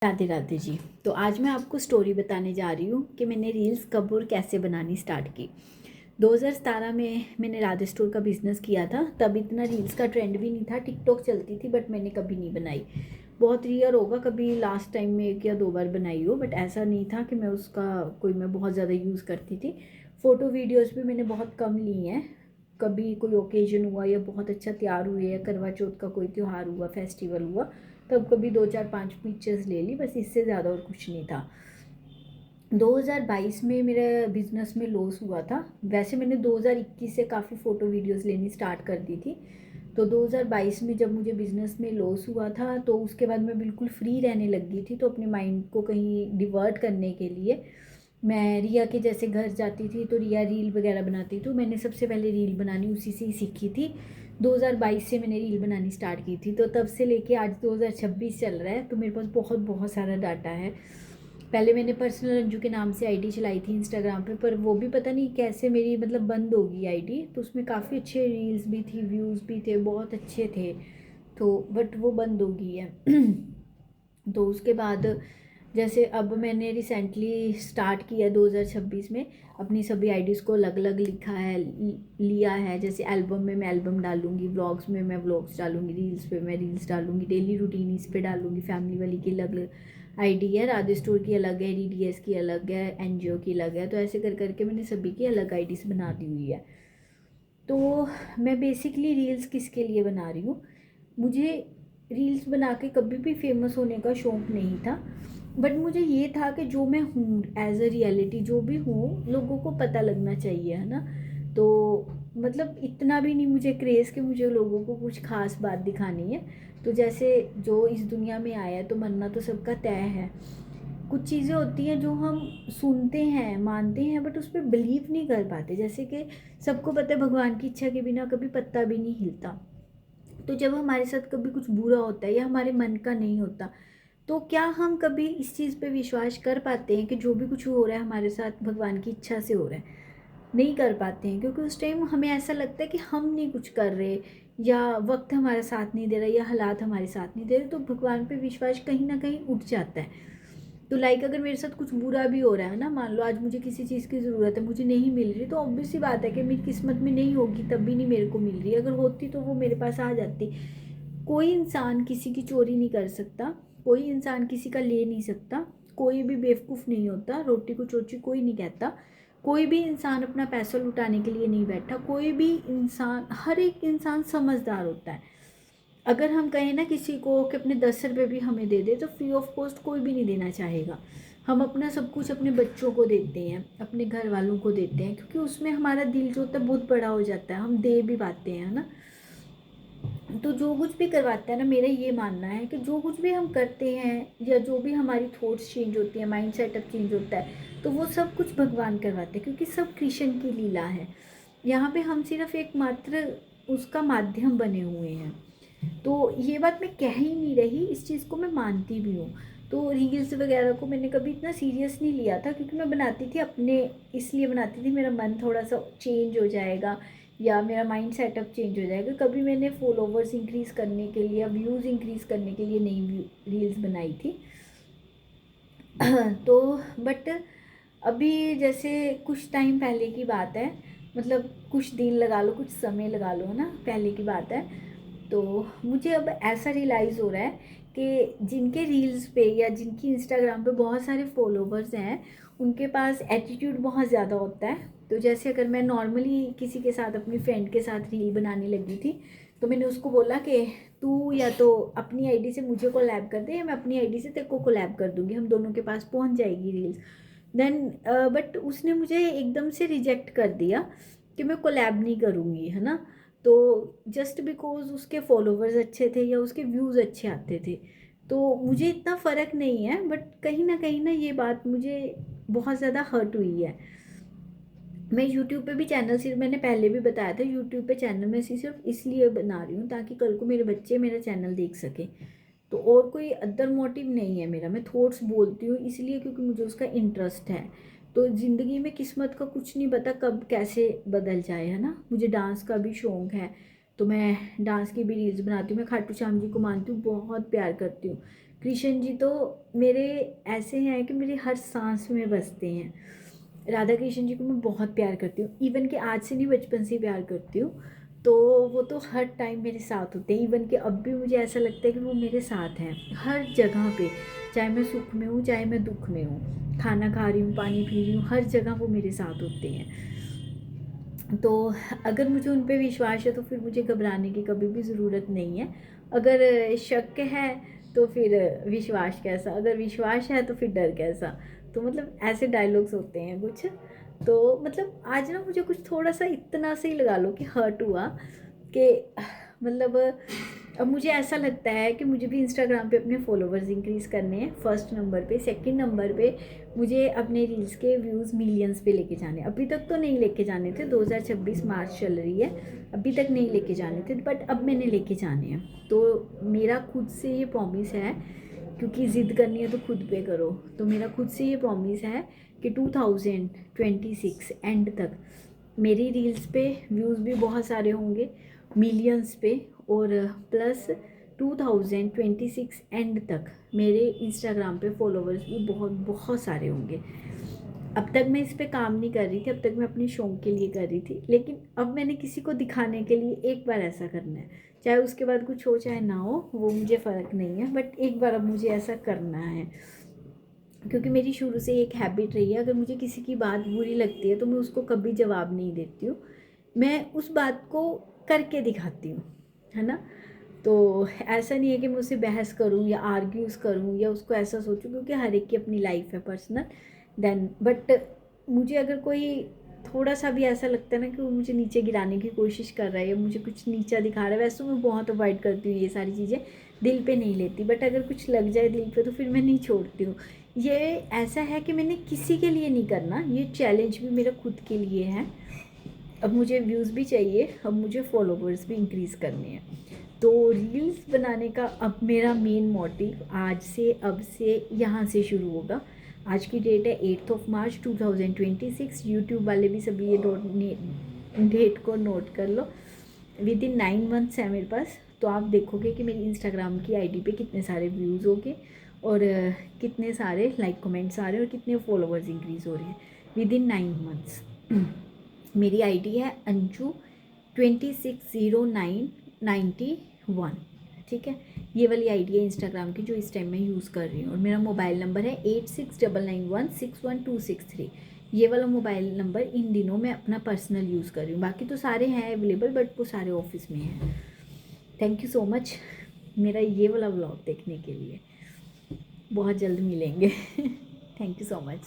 राधे राधे जी। तो आज मैं आपको स्टोरी बताने जा रही हूँ कि मैंने रील्स कब और कैसे बनानी स्टार्ट की। 2017 में मैंने राधे स्टोर का बिज़नेस किया था। तब इतना रील्स का ट्रेंड भी नहीं था, टिकटॉक चलती थी बट मैंने कभी नहीं बनाई। बहुत रेयर होगा कभी लास्ट टाइम में 1 या 2 बार बनाई हो, बट ऐसा नहीं था कि मैं उसका मैं बहुत ज़्यादा यूज़ करती थी। फ़ोटो वीडियोज़ भी मैंने बहुत कम ली हैं। कभी कोई ओकेजन हुआ या बहुत अच्छा तैयार हुए या करवा चौथ का कोई त्यौहार हुआ, फेस्टिवल हुआ, तब कभी 2 4 5 पिक्चर्स ले ली, बस इससे ज़्यादा और कुछ नहीं था। 2022 में मेरा बिज़नेस में लॉस हुआ था। वैसे मैंने 2021 से काफ़ी फ़ोटो वीडियोस लेनी स्टार्ट कर दी थी। तो 2022 में जब मुझे बिज़नेस में लॉस हुआ था तो उसके बाद मैं बिल्कुल फ्री रहने लग गई थी। तो अपने माइंड को कहीं डिवर्ट करने के लिए मैं रिया के जैसे घर जाती थी, तो रिया रील वगैरह बनाती। तो मैंने सबसे पहले रील बनानी उसी से ही सीखी थी। 2022 से मैंने रील बनानी स्टार्ट की थी। तो तब से लेके आज 2026 चल रहा है, तो मेरे पास बहुत बहुत सारा डाटा है। पहले मैंने पर्सनल अंजू के नाम से आईडी चलाई थी इंस्टाग्राम पे, पर वो भी पता नहीं कैसे मेरी बंद हो गई आईडी। तो उसमें काफ़ी अच्छे रील्स भी थी, व्यूज़ भी थे, बहुत अच्छे थे। तो बट वो बंद हो गई है। तो उसके बाद जैसे अब मैंने रिसेंटली स्टार्ट किया 2026 में, अपनी सभी आईडीज़ को अलग अलग लिखा है, लिया है। जैसे एल्बम में मैं एल्बम डालूंगी, व्लॉग्स में मैं व्लॉग्स डालूंगी, रील्स पे मैं रील्स डालूंगी, डेली रूटीन इस पे डालूंगी। फैमिली वाली की अलग आईडी है, राधे स्टोर की अलग है, डीडीएस की अलग है, एनजीओ की अलग है। तो ऐसे कर करके मैंने सभी की अलग आईडीज़ बना दी हुई है। तो मैं बेसिकली रील्स किसके लिए बना रही हूँ, मुझे रील्स बना के कभी भी फेमस होने का शौक़ नहीं था। बट मुझे ये था कि जो मैं हूँ एज अ रियलिटी, जो भी हूँ लोगों को पता लगना चाहिए, है ना। तो इतना भी नहीं मुझे क्रेज़ कि मुझे लोगों को कुछ ख़ास बात दिखानी है। तो जैसे जो इस दुनिया में आया है तो मरना तो सबका तय है। कुछ चीज़ें होती हैं जो हम सुनते हैं, मानते हैं, बट उस पर बिलीव नहीं कर पाते। जैसे कि सबको पता है भगवान की इच्छा के बिना कभी पत्ता भी नहीं हिलता। तो जब हमारे साथ कभी कुछ बुरा होता है या हमारे मन का नहीं होता, तो क्या हम कभी इस चीज़ पे विश्वास कर पाते हैं कि जो भी कुछ हो रहा है हमारे साथ भगवान की इच्छा से हो रहा है? नहीं कर पाते हैं, क्योंकि उस टाइम हमें ऐसा लगता है कि हम नहीं कुछ कर रहे, या वक्त हमारा साथ नहीं दे रहा, या हालात हमारे साथ नहीं दे रहे। तो भगवान पे विश्वास कहीं ना कहीं उठ जाता है। तो अगर मेरे साथ कुछ बुरा भी हो रहा है ना, मान लो आज मुझे किसी चीज़ की ज़रूरत है, मुझे नहीं मिल रही, तो ऑब्वियस सी बात है कि मेरी किस्मत में नहीं होगी, तब भी नहीं मेरे को मिल रही। अगर होती तो वो मेरे पास आ जाती। कोई इंसान किसी की चोरी नहीं कर सकता, कोई इंसान किसी का ले नहीं सकता, कोई भी बेवकूफ़ नहीं होता, रोटी को चोची कोई नहीं कहता। कोई भी इंसान अपना पैसा लुटाने के लिए नहीं बैठा। कोई भी इंसान, हर एक इंसान समझदार होता है। अगर हम कहें ना किसी को कि अपने 10 रुपये भी हमें दे दे, तो फ्री ऑफ कॉस्ट कोई भी नहीं देना चाहेगा। हम अपना सब कुछ अपने बच्चों को देते हैं, अपने घर वालों को देते हैं, क्योंकि उसमें हमारा दिल जो होता है बहुत बड़ा हो जाता है, हम दे भी पाते हैं, है ना। तो जो कुछ भी करवाता है ना, मेरा ये मानना है कि जो कुछ भी हम करते हैं या जो भी हमारी थॉट्स चेंज होती हैं, माइंड सेटअप चेंज होता है, तो वो सब कुछ भगवान करवाते हैं, क्योंकि सब कृष्ण की लीला है। यहाँ पे हम सिर्फ एक मात्र उसका माध्यम बने हुए हैं। तो ये बात मैं कह ही नहीं रही, इस चीज़ को मैं मानती भी हूँ। तो रील्स वगैरह को मैंने कभी इतना सीरियस नहीं लिया था, क्योंकि मैं बनाती थी अपने, इसलिए बनाती थी मेरा मन थोड़ा सा चेंज हो जाएगा या मेरा माइंड सेटअप चेंज हो जाएगा। कभी मैंने फॉलोवर्स इंक्रीज़ करने के लिए या व्यूज़ इंक्रीज़ करने के लिए नई रील्स बनाई थी। तो बट अभी जैसे कुछ टाइम पहले की बात है, कुछ दिन लगा लो, कुछ समय लगा लो, है ना, पहले की बात है। तो मुझे अब ऐसा रियलाइज़ हो रहा है कि जिनके रील्स पे या जिनकी इंस्टाग्राम पे बहुत सारे फॉलोवर्स हैं, उनके पास एटीट्यूड बहुत ज़्यादा होता है। तो जैसे अगर मैं नॉर्मली किसी के साथ, अपनी फ्रेंड के साथ रील बनाने लगी थी, तो मैंने उसको बोला कि तू या तो अपनी आईडी से मुझे कोलैब कर दे, या मैं अपनी आईडी से तेरे को कोलैब कर दूँगी, हम दोनों के पास पहुंच जाएगी रील्स। देन बट उसने मुझे एकदम से रिजेक्ट कर दिया कि मैं कोलैब नहीं करूँगी, है ना। तो जस्ट बिकॉज उसके फॉलोवर्स अच्छे थे या उसके व्यूज़ अच्छे आते थे। तो मुझे इतना फ़र्क नहीं है, बट कहीं ना ये बात मुझे बहुत ज़्यादा हर्ट हुई है। मैं यूट्यूब पे भी चैनल, सिर्फ मैंने पहले भी बताया था, यूट्यूब पे चैनल मैं सिर्फ इसलिए बना रही हूँ ताकि कल को मेरे बच्चे मेरा चैनल देख सकें। तो और कोई अदर मोटिव नहीं है मेरा। मैं थॉट्स बोलती हूँ इसलिए क्योंकि मुझे उसका इंटरेस्ट है। तो ज़िंदगी में किस्मत का कुछ नहीं पता कब कैसे बदल जाए, है ना। मुझे डांस का भी शौक़ है, तो मैं डांस की भी रील्स बनाती हूँ। मैं खाटू श्याम जी को मानती हूँ, बहुत प्यार करती हूँ। कृष्ण जी तो मेरे ऐसे हैं कि मेरी हर सांस में बसते हैं। राधा कृष्ण जी को मैं बहुत प्यार करती हूँ, इवन कि आज से नहीं बचपन से ही प्यार करती हूँ। तो वो तो हर टाइम मेरे साथ होते हैं, इवन कि अब भी मुझे ऐसा लगता है कि वो मेरे साथ हैं हर जगह पे, चाहे मैं सुख में हूँ चाहे मैं दुख में हूँ, खाना खा रही हूँ पानी पी रही हूँ, हर जगह वो मेरे साथ होते हैं। तो अगर मुझे उन पे विश्वास है तो फिर मुझे घबराने की कभी भी ज़रूरत नहीं है। अगर शक है तो फिर विश्वास कैसा, अगर विश्वास है तो फिर डर कैसा। तो मतलब ऐसे डायलॉग्स होते हैं कुछ। तो मतलब आज ना मुझे कुछ थोड़ा सा इतना सा ही लगा लो कि हर्ट हुआ कि मतलब अब मुझे ऐसा लगता है कि मुझे भी इंस्टाग्राम पे अपने फॉलोवर्स इंक्रीज़ करने हैं फर्स्ट नंबर पे। सेकंड नंबर पे मुझे अपने रील्स के व्यूज़ मिलियंस पे लेके जाने। अभी तक तो नहीं लेके जाने थे, 2026 मार्च चल रही है, अभी तक नहीं लेके जाने थे, बट अब मैंने लेके जाने हैं। तो मेरा खुद से ये प्रॉमिस है, क्योंकि ज़िद करनी है तो खुद पे करो। तो मेरा खुद से ये प्रॉमिस है कि 2026 एंड तक मेरी रील्स पे व्यूज़ भी बहुत सारे होंगे, मिलियंस पे, और प्लस 2026 एंड तक मेरे इंस्टाग्राम पे फॉलोवर्स भी बहुत बहुत सारे होंगे। अब तक मैं इस पे काम नहीं कर रही थी, अब तक मैं अपने शौक के लिए कर रही थी, लेकिन अब मैंने किसी को दिखाने के लिए एक बार ऐसा करना है, चाहे उसके बाद कुछ हो चाहे ना हो, वो मुझे फ़र्क नहीं है, बट एक बार अब मुझे ऐसा करना है। क्योंकि मेरी शुरू से एक हैबिट रही है, अगर मुझे किसी की बात बुरी लगती है तो मैं उसको कभी जवाब नहीं देती हूँ, मैं उस बात को करके दिखाती हूँ, है ना। तो ऐसा नहीं है कि मैं उससे बहस करूँ या आर्ग्यूज़ करूँ या उसको ऐसा सोचूं, क्योंकि हर एक की अपनी लाइफ है पर्सनल। देन बट मुझे अगर कोई थोड़ा सा भी ऐसा लगता है ना कि वो मुझे नीचे गिराने की कोशिश कर रहा है या मुझे कुछ नीचा दिखा रहा है, वैसे तो मैं बहुत अवॉइड करती हूँ ये सारी चीज़ें, दिल पे नहीं लेती, बट अगर कुछ लग जाए दिल पे तो फिर मैं नहीं छोड़ती हूँ। ये ऐसा है कि मैंने किसी के लिए नहीं करना, ये चैलेंज भी मेरा खुद के लिए है। अब मुझे व्यूज़ भी चाहिए, अब मुझे फॉलोवर्स भी इंक्रीज़ करने हैं। तो रील्स बनाने का अब मेरा मेन मोटिव आज से, अब से, यहाँ से शुरू होगा। आज की डेट है 8 मार्च 2026। यूट्यूब वाले भी सभी ये डेट को नोट कर लो। विद इन 9 मंथ्स है मेरे पास। तो आप देखोगे कि मेरी इंस्टाग्राम की आईडी पे कितने सारे व्यूज़ हो गए और कितने सारे लाइक कमेंट्स आ रहे हैं और कितने फॉलोवर्स इंक्रीज़ हो रहे हैं विद इन 9 मंथ्स। मेरी आईडी है अंजू 260991, ठीक है। ये वाली आईडी है इंस्टाग्राम की जो इस टाइम मैं यूज़ कर रही हूँ, और मेरा मोबाइल नंबर है 8699161263। ये वाला मोबाइल नंबर इन दिनों मैं अपना पर्सनल यूज़ कर रही हूँ, बाकी तो सारे हैं अवेलेबल, बट वो सारे ऑफिस में हैं। थैंक यू सो मच मेरा ये वाला व्लॉग देखने के लिए। बहुत जल्द मिलेंगे। Thank you so much.